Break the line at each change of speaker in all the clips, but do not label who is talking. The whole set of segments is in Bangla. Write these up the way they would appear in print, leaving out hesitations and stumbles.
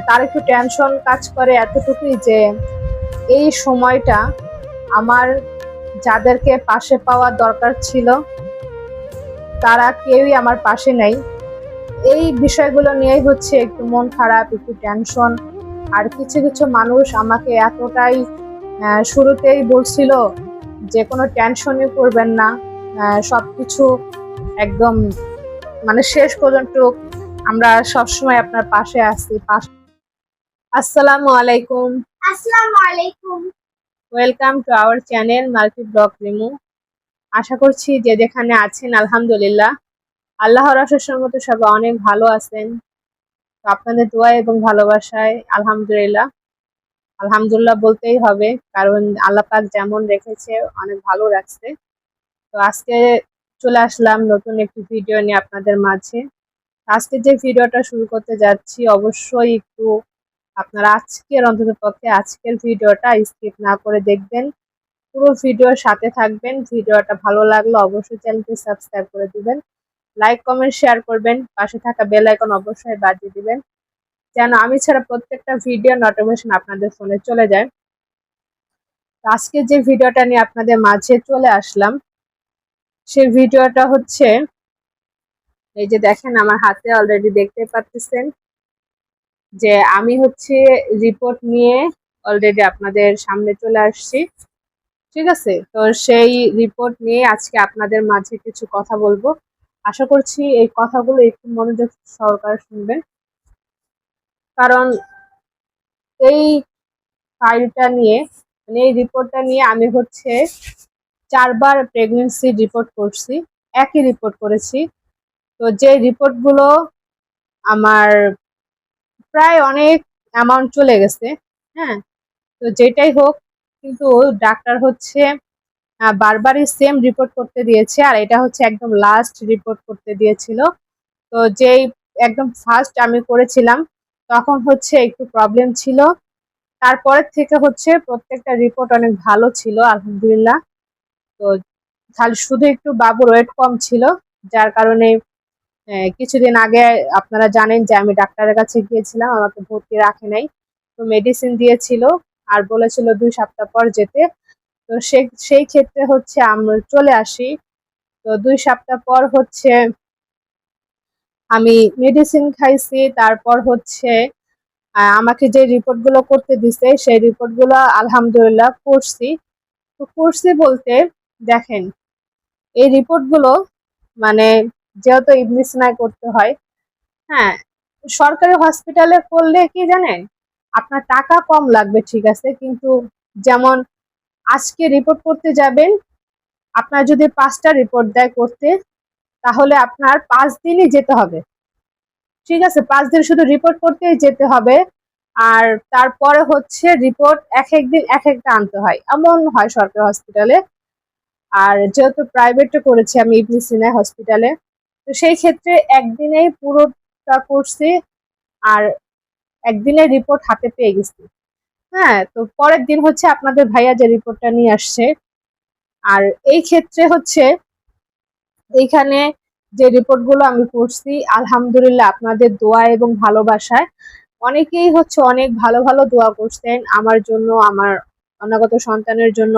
তার একটু টেনশন কাজ করে এতটুকুই যে এই সময়টা আমার যাদেরকে পাশে পাওয়া দরকার ছিল তারা কেউই আমার পাশে নেই। এই বিষয়গুলো নিয়েই হচ্ছে একটু মন খারাপ, একটু টেনশন। আর কিছু কিছু মানুষ আমাকে এতটাই শুরুতেই বলছিল যে কোনো টেনশনই করবেন না, সবকিছু একদম মানে শেষ পর্যন্ত আমরা সবসময় আপনার পাশে আছি। আসসালামু আলাইকুম।
আসসালামু আলাইকুম।
Welcome to our channel multi blog Rimu. আশা করছি যে যেখানে আছেন আলহামদুলিল্লাহ আল্লাহর অশেষ রহমতে সবাই অনেক ভালো আছেন। তো আপনাদের দোয়া এবং ভালোবাসায় আলহামদুলিল্লাহ আলহামদুলিল্লাহ বলতেই হবে, কারণ আল্লাহ পাক যেমন রেখেছে অনেক ভালো রাখছে। তো আজকে চলে আসলাম নতুন একটি ভিডিও নিয়ে আপনাদের মাঝে। আজকে যে ভিডিওটা শুরু করতে যাচ্ছি অবশ্যই একটু আপনারা আজকের ভিডিওটা স্কিপ না করে দেখবেন, পুরো ভিডিওর সাথে থাকবেন। ভিডিওটা ভালো লাগলে অবশ্যই চ্যানেলটি সাবস্ক্রাইব করে দিবেন, লাইক কমেন্ট শেয়ার করবেন, পাশে থাকা বেল আইকন অবশ্যই বাজিয়ে দিবেন যেন আমি ছাড়া প্রত্যেকটা ভিডিও নোটিফিকেশন আপনাদের ফোনে চলে যায়। আজকে যে ভিডিওটা নিয়ে আপনাদের মাঝে চলে আসলাম সেই ভিডিওটা হচ্ছে, এই যে দেখেন আমার হাতে অলরেডি দেখতে পাচ্ছেন যে আমি হচ্ছে রিপোর্ট নিয়ে অলরেডি আপনাদের সামনে চলে আসছি। ঠিক আছে, তো সেই রিপোর্ট নিয়ে আজকে আপনাদের মাঝে কিছু কথা বলবো। আশা করছি এই কথাগুলো একটু মনোযোগ সহকারে শুনবেন, কারণ এই ফাইলটা নিয়ে মানে এই রিপোর্টটা নিয়ে আমি হচ্ছে 4বার প্রেগনেন্সি রিপোর্ট করছি, একই রিপোর্ট করেছি। তো যে রিপোর্টগুলো আমার প্রায় অনেক অ্যামাউন্ট চলে গেছে। হ্যাঁ, তো যেটাই হোক, কিন্তু ডাক্তার হচ্ছে বারবারই সেম রিপোর্ট করতে দিয়েছে, আর এটা হচ্ছে একদম লাস্ট রিপোর্ট করতে দিয়েছিল। তো যেই একদম ফার্স্ট আমি করেছিলাম তখন হচ্ছে একটু প্রবলেম ছিল, তারপরের থেকে হচ্ছে প্রত্যেকটা রিপোর্ট অনেক ভালো ছিল আলহামদুলিল্লাহ। তো খালি শুধু একটু বাবুর ওয়েট কম ছিল, যার কারণে কিছুদিন আগে আপনারা জানেন যে আমি ডাক্তারের কাছে গিয়েছিলাম, আমাকে ভর্তি রাখে নাই। তো মেডিসিন দিয়েছিল আর বলেছিল 2 সপ্তাহ পর যেতে। তো সেই ক্ষেত্রে হচ্ছে আমরা চলে আসি। তো 2 সপ্তাহ পর হচ্ছে আমি মেডিসিন খাইছি, তারপর হচ্ছে আমাকে যে রিপোর্ট গুলো করতে দিছে সেই রিপোর্ট গুলো আলহামদুলিল্লাহ করছি। তো করছি বলতে দেখেন, এই রিপোর্ট গুলো মানে যেহেতু ইবনে সিনায় করতে হয়, হ্যাঁ, সরকারি হসপিটালে করলে কি জানেন আপনার টাকা কম লাগবে, ঠিক আছে, কিন্তু যেমন আজকে রিপোর্ট করতে যাবেন, আপনার যদি 5টা রিপোর্ট দেয় করতে, তাহলে আপনার 5 দিনই যেতে হবে। ঠিক আছে, 5 দিন শুধু রিপোর্ট করতেই যেতে হবে। আর তারপরে হচ্ছে রিপোর্ট এক এক দিন এক একটা আনতে হয়, এমন হয় সরকারি হসপিটালে। আর যেহেতু প্রাইভেটে করেছি আমি ইবনে সিনা হসপিটালে, তো সেই ক্ষেত্রে একদিনেই পুরোটা করছি আর একদিনের রিপোর্ট হাতে পেয়ে গেছি। হ্যাঁ, তো পরের দিন হচ্ছে আপনাদের ভাইয়া যে রিপোর্টটা নিয়ে আসছে। আর এই ক্ষেত্রে হচ্ছে এইখানে যে রিপোর্ট গুলো আমি করছি আলহামদুলিল্লাহ আপনাদের দোয়া এবং ভালোবাসায় অনেকেই হচ্ছে অনেক ভালো ভালো দোয়া করছেন আমার জন্য, আমার অনাগত সন্তানের জন্য,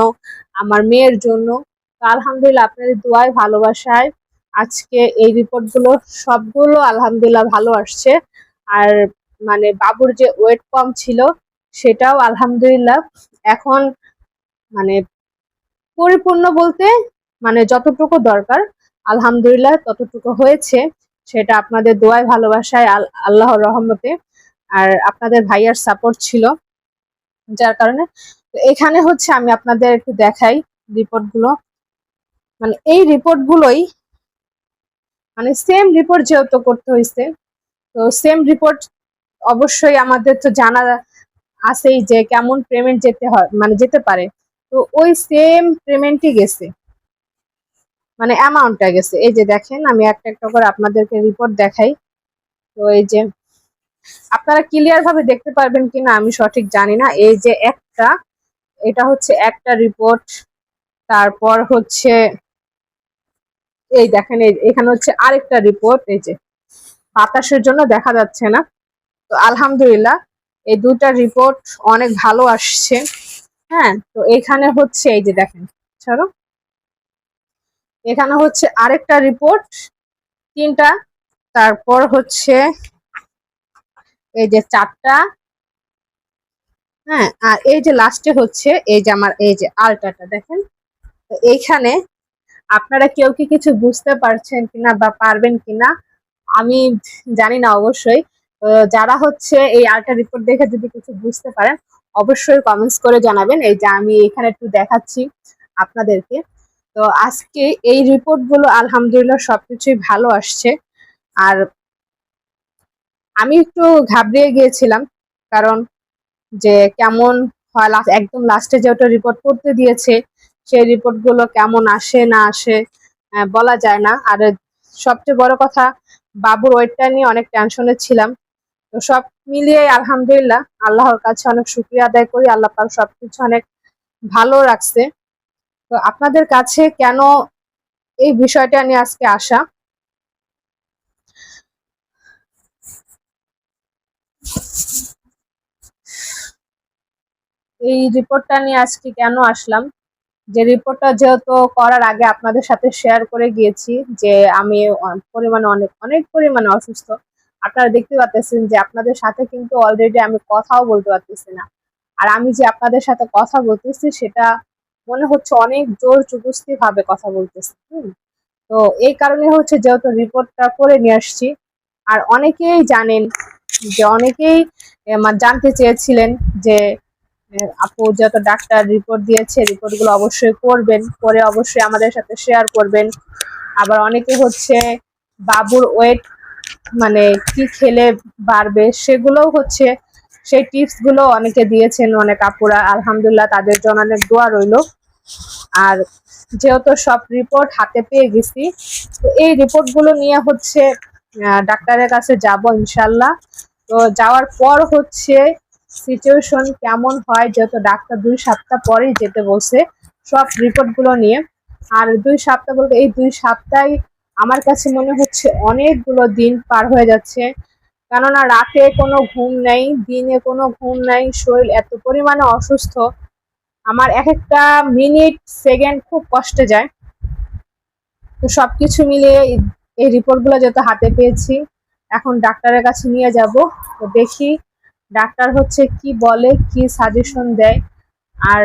আমার মেয়ের জন্য। তো আলহামদুলিল্লাহ আপনাদের দোয়ায় ভালোবাসায় আজকে এই রিপোর্ট গুলো সবগুলো আলহামদুলিল্লাহ ভালো আসছে। আর মানে বাবুর যে ওয়েট কম ছিল সেটাও আলহামদুলিল্লাহ এখন মানে পরিপূর্ণ বলতে মানে যতটুকু দরকার আলহামদুলিল্লাহ ততটুকু হয়েছে। সেটা আপনাদের দোয়ায় ভালোবাসায় আল্লাহর রহমতে আর আপনাদের ভাইয়ার সাপোর্ট ছিল, যার কারণে। তো এখানে হচ্ছে আমি আপনাদের একটু দেখাই রিপোর্ট গুলো। মানে এই রিপোর্ট গুলোই মানে সেম রিপোর্ট যেহেতু করতে হয়েছে, তো সেম রিপোর্ট অবশ্যই আমাদের তো জানা আছেই যে কেমন পেমেন্ট যেতে হয় মানে যেতে পারে। তো ওই সেম পেমেন্টই গেছে, মানে অ্যামাউন্টটা গেছে। এই যে দেখেন আমি একটা একটা করে আপনাদেরকে রিপোর্ট দেখাই। তো এই যে আপনারা ক্লিয়ার ভাবে দেখতে পারবেন কিনা আমি সঠিক জানি না। এই যে একটা, এটা হচ্ছে একটা রিপোর্ট। তারপর হচ্ছে এই দেখেন এখানে হচ্ছে আরেকটা রিপোর্ট, এই যে বাতাসের জন্য দেখা যাচ্ছে না। তো আলহামদুলিল্লাহ এই দুটা রিপোর্ট অনেক ভালো আসছে। হ্যাঁ, তো এখানে হচ্ছে এই যে দেখেন, ছাড়ো, এখানে হচ্ছে আরেকটা রিপোর্ট, তিনটা, তারপর হচ্ছে এই যে চারটা, হ্যাঁ, আর এই যে লাস্টে হচ্ছে এই যে আমার এই যে আলট্রাটা দেখেন। তো এইখানে আপনারা কেউ কি কিছু বুঝতে পারছেন কিনা বা পারবেন কিনা আমি জানি না অবশ্যই। তো যারা হচ্ছে এই আলট্রা রিপোর্ট দেখে যদি কিছু বুঝতে পারেন অবশ্যই কমেন্টস করে জানাবেন। এই যে আমি এখানে একটু দেখাচ্ছি আপনাদেরকে। তো আজকে এই রিপোর্ট গুলো আলহামদুলিল্লাহ সবকিছুই ভালো আসছে। আর আমি একটু ঘাবড়িয়ে গিয়েছিলাম, কারণ যে কেমন হয় একদম লাস্টে যে ওটা রিপোর্ট করতে দিয়েছে সেই রিপোর্ট গুলো কেমন আসে না আসে বলা যায় না। আর সবচেয়ে বড় কথা, বাবুর ওয়েটটা নিয়ে অনেক টেনশনে ছিলাম। তো সব মিলিয়ে আলহামদুলিল্লাহ আল্লাহর কাছে অনেক শুকরিয়া আদায় করি, আল্লাহ পাক সবকিছু অনেক ভালো রাখছে। তো আপনাদের কাছে কেন এই বিষয়টা নিয়ে আজকে আসা, এই রিপোর্টটা নিয়ে আজকে কেন আসলাম, যে রিপোর্টটা যেহেতু করার আগে আপনাদের সাথে শেয়ার করে গিয়েছি যে আমি পরিমাণে অনেক অনেক পরিমাণে অসুস্থ। আপনারা দেখতে পাচ্ছেন যে আপনাদের সাথে কিন্তু অলরেডি আমি কথাও বলতে পারতেছি না। আর আমি যে আপনাদের সাথে কথা বলতেছি সেটা মনে হচ্ছে অনেক জোর জবরদস্তি ভাবে কথা বলতেছি। তো এই কারণে হচ্ছে যেহেতু রিপোর্টটা করে নিয়ে আসছি। আর অনেকেই জানেন যে অনেকেই জানতে চেয়েছিলেন যে আপু যত ডাক্তার রিপোর্ট দিয়েছে রিপোর্ট গুলো অবশ্যই করবেন, করে অবশ্যই আমাদের সাথে শেয়ার করবেন। আবার অনেকে হচ্ছে বাবুর ওয়েট মানে কি খেলে বাড়বে সেগুলোও হচ্ছে সেই টিপস গুলো অনেকে দিয়েছেন, অনেক আপুরা, আলহামদুলিল্লাহ তাদের জন্য অনেক দোয়া রইলো। আর যেহেতু সব রিপোর্ট হাতে পেয়ে গেছি, তো এই রিপোর্ট গুলো নিয়ে হচ্ছে ডাক্তারের কাছে যাব ইনশাল্লাহ। তো যাওয়ার পর হচ্ছে সিচুয়েশন কেমন হয়, যেহেতু ডাক্তার 2 সপ্তাহ পরেই যেতে বলছে সব রিপোর্ট গুলো নিয়ে। আর 2 সপ্তাহ বলতে এই 2 সপ্তাহে আমার কাছে মনে হচ্ছে অনেকগুলো দিন পার হয়ে যাচ্ছে, কেননা রাতে কোনো ঘুম নেই, দিনে কোনো ঘুম নাই, শরীর এত পরিমাণে অসুস্থ, আমার এক একটা মিনিট সেকেন্ড খুব কষ্টে যায়। তো সবকিছু মিলিয়ে এই রিপোর্ট গুলো যত হাতে পেয়েছি এখন ডাক্তারের কাছে নিয়ে যাব। তো দেখি ডাক্তার হচ্ছে কি বলে, কি সাজেশন দেয়। আর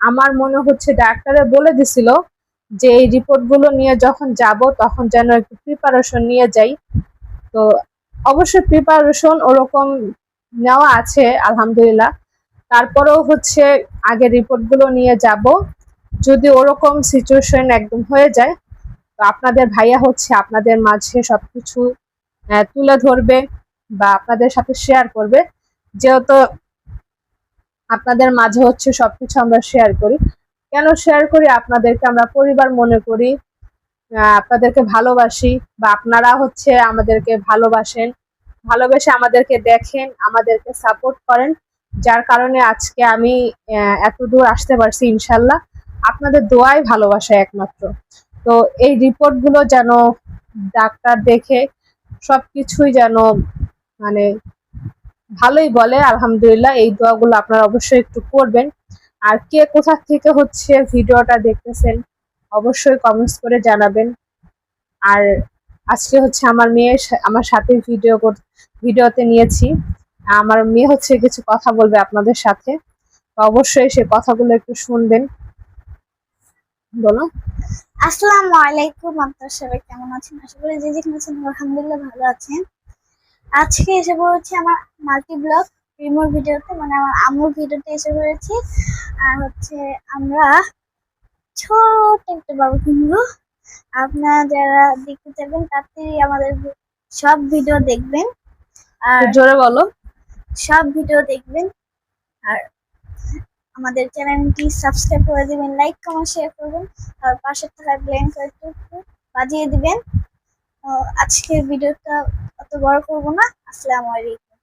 আমার মনে হচ্ছে ডাক্তারে বলে দিছিল যে এই রিপোর্ট গুলো নিয়ে যখন যাব তখন যেন একটু প্রিপারেশন নিয়ে যাই। তো অবশ্যই প্রিপারেশন ওরকম নেওয়া আছে আলহামদুলিল্লাহ। তারপরেও হচ্ছে আগে রিপোর্ট গুলো নিয়ে যাব, যদি ওরকম সিচুয়েশন একদম হয়ে যায় তো আপনাদের ভাইয়া হচ্ছে আপনাদের মাঝে সবকিছু তুলে ধরবে বা আপনাদের সাথে শেয়ার করবে। যেহেতু আপনাদের মাঝে হচ্ছে সবকিছু আমরা শেয়ার করি, কেন শেয়ার করি, আপনাদেরকে আমরা পরিবার মনে করি, আপনাদেরকে ভালোবাসি, বা আপনারা হচ্ছে আমাদেরকে ভালোবাসেন, ভালোবেসে আমাদেরকে দেখেন, আমাদেরকে সাপোর্ট করেন, যার কারণে আজকে আমি এত দূর আসতে পারছি ইনশাল্লাহ আপনাদের দোয়াই ভালোবাসা একমাত্র। তো এই রিপোর্ট গুলো যেন ডাক্তার দেখে সবকিছুই যেন মানে ভালোই বলে আলহামদুলিল্লাহ। এই দোয়াগুলো আপনারা অবশ্যই একটু করবেন। আর কে কোথা থেকে হচ্ছে ভিডিওটা দেখতেছেন অবশ্যই কমেন্টস করে জানাবেন। আর আজকে হচ্ছে আমার মেয়ে আমার সাথে ভিডিওতে নিয়েছি, আমার মেয়ে হচ্ছে কিছু কথা বলবে আপনাদের সাথে, তো অবশ্যই সে কথাগুলো একটু শুনবেন। বলো।
আসসালামু আলাইকুম। আপনারা সবাই কেমন আছেন? আশা করি যে যেখানে আছেন আলহামদুলিল্লাহ ভালো আছেন। আজকে এসে পড়েছি আমার মাল্টি ব্লগ রিমোর ভিডিওতে, মানে আমার আম্মুর ভিডিওতে এসে পড়েছি। আর হচ্ছে আমরা ছোট একটা বাবু কিনবো। আপনারা যারা দেখতে চাইবেন তাড়াতাড়ি আমাদের সব ভিডিও দেখবেন, আর
জোরে বলো।
সব ভিডিও দেখবেন। আর আমাদের চ্যানেলটি সাবস্ক্রাইব করে দিবেন, লাইক কমেন্ট শেয়ার করবেন, আর পাশে থাকা বেল আইকনটি বাজিয়ে দিবেন। আজকের ভিডিওটা অত বড় করব না। আসসালামু আলাইকুম।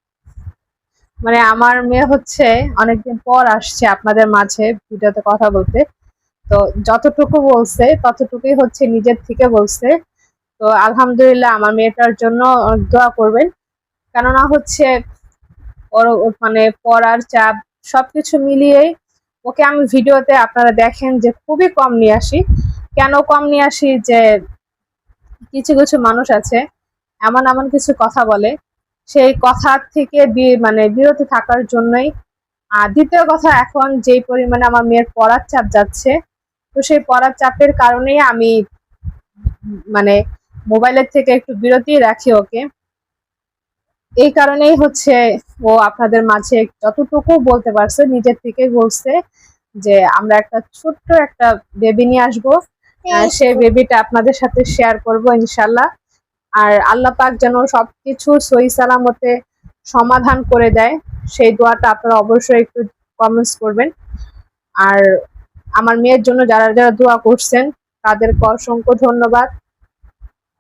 মানে আমার মেয়ে হচ্ছে অনেকদিন পর আসছে আপনাদের মাঝে ভিডিওতে কথা বলতে, তো যতটুকু বলছে ততটুকুই হচ্ছে নিজের থেকে বলছে। তো আলহামদুলিল্লাহ আমার মেয়েটার জন্য দোয়া করবেন, কেননা হচ্ছে ওর মানে পড়ার চাপ সবকিছু মিলিয়েই ওকে আমি ভিডিওতে আপনারা দেখেন যে খুবই কম নিয়ে আসি। কেন কম নিয়ে আসি, যে কিছু কিছু মানুষ আছে এমন এমন কিছু কথা বলে, সেই কথা থেকে মানে বিরত থাকার জন্যই। আর দ্বিতীয় কথা, এখন যেই পরিমাণে আমার মেয়ের পড়ার চাপ যাচ্ছে, তো সেই পড়ার চাপের কারণেই আমি মানে মোবাইলের থেকে একটু বিরতি রাখি ওকে। এই কারণেই হচ্ছে ও আপনাদের মাঝে যতটুকু বলতে পারছে নিজের থেকে বলছে যে আমরা একটা ছোট্ট একটা বেবি নিয়ে আসবো, সেই বেবিটা আপনাদের সাথে শেয়ার করব ইনশাল্লাহ। আর আল্লাহ পাক যেন সবকিছু সহি সালামতে সমাধান করে দেয়, সেই দোয়াটা আপনারা অবশ্যই একটু কমেন্টস করবেন। আর আমার মেয়ের জন্য যারা যারা দোয়া করছেন তাদেরকে অসংখ্য ধন্যবাদ।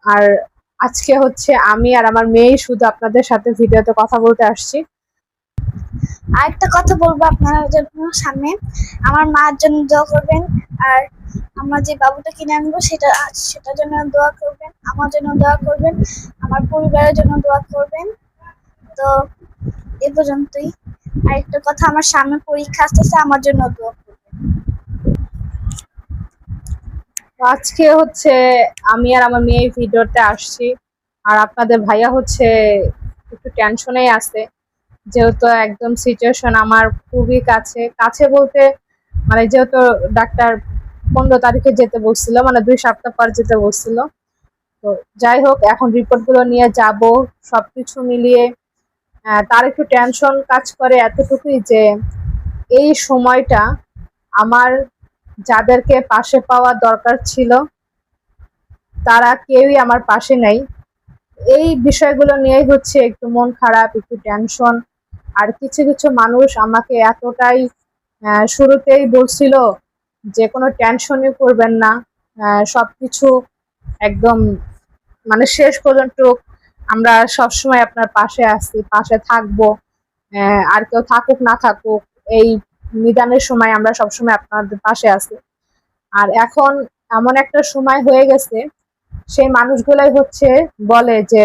আর আজকে হচ্ছে আমি আর আমার মেয়েই শুধু আপনাদের সাথে ভিডিওতে কথা বলতে আসছি।
আরেকটা কথা বলবো আপনার জন্য সামনে, আমার মার জন্য দোয়া করবেন। আর আমরা যে বাবুটা কিনে আনবো সেটার জন্য দোয়া করবেন, আমার জন্য দোয়া করবেন, আমার পরিবারের জন্য দোয়া করবেন। তো এ পর্যন্তই। আরেকটা কথা, আমার সামনে পরীক্ষা আসতেছে, আমার জন্য দোয়া করবেন।
তো আজকে হচ্ছে আমি আর আমার মেয়ে ভিডিওতে আসছি, আর আপনাদের ভাইয়া হচ্ছে একটু টেনশনেই আছে, যেহেতু একদম সিচুয়েশন আমার খুবই কাছে কাছে বলতে মানে যেহেতু ডাক্তার 15 তারিখে যেতে বলছিল, মানে 2 সপ্তাহ পর যেতে বলছিল। তো যাই হোক, এখন রিপোর্ট গুলো নিয়ে যাব, সবকিছু মিলিয়ে তার একটু টেনশন কাজ করে এতটুকুই যে এই সময়টা আমার যাদেরকে পাশে পাওয়া দরকার ছিল তারা কেউই আমার পাশে নাই। এই বিষয়গুলো নিয়েই হচ্ছে একটু মন খারাপ, একটু টেনশন। আর কিছু কিছু মানুষ আমাকে এতটাই শুরুতেই বলছিল যে কোনো টেনশনই করবেন না, সবকিছু একদম মানে শেষ পর্যন্ত আমরা সবসময় আপনার পাশে আছি, পাশে থাকবো, আর কেউ থাকুক না থাকুক এই নিদানের সময় আমরা সবসময় আপনাদের পাশে আছি। আর এখন এমন একটা সময় হয়ে গেছে, সেই মানুষগুলাই হচ্ছে বলে যে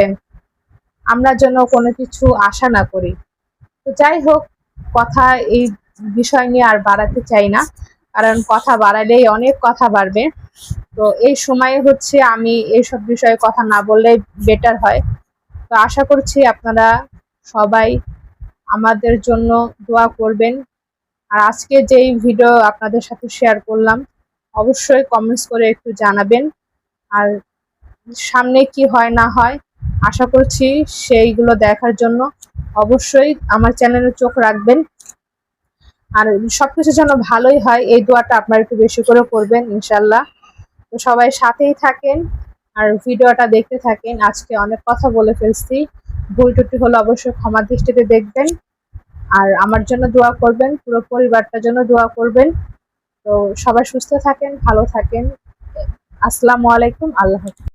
আমরা যেন কোনো কিছু আশা না করি। তো যাই হোক, কথা এই বিষয় নিয়ে আর বাড়াতে চাই না, কারণ কথা বাড়ালেই অনেক কথা বাড়বে। তো এই সময়ে হচ্ছে আমি এইসব বিষয়ে কথা না বললে বেটার হয়। তো আশা করছি আপনারা সবাই আমাদের জন্য দোয়া করবেন। আর আজকে যেই ভিডিও আপনাদের সাথে শেয়ার করলাম অবশ্যই কমেন্টস করে একটু জানাবেন। আর সামনে কি হয় না হয় আশা করছি সেইগুলো দেখার জন্য অবশ্যই আমার চ্যানেলে চোখ রাখবেন। আর সবকিছু যেন ভালোই হয় এই দোয়াটা আপনারা একটু বেশি করে করবেন ইনশাল্লাহ। তো সবাই সাথেই থাকেন আর ভিডিওটা দেখতে থাকেন। আজকে অনেক কথা বলে ফেলছি, ভুল টুটি হলে অবশ্যই ক্ষমা দৃষ্টিতে দেখবেন। আর আমার জন্য দোয়া করবেন, পুরো পরিবারটার জন্য দোয়া করবেন। তো সবাই সুস্থ থাকেন, ভালো থাকেন। আসসালামু আলাইকুম, আল্লাহ হাফেজ।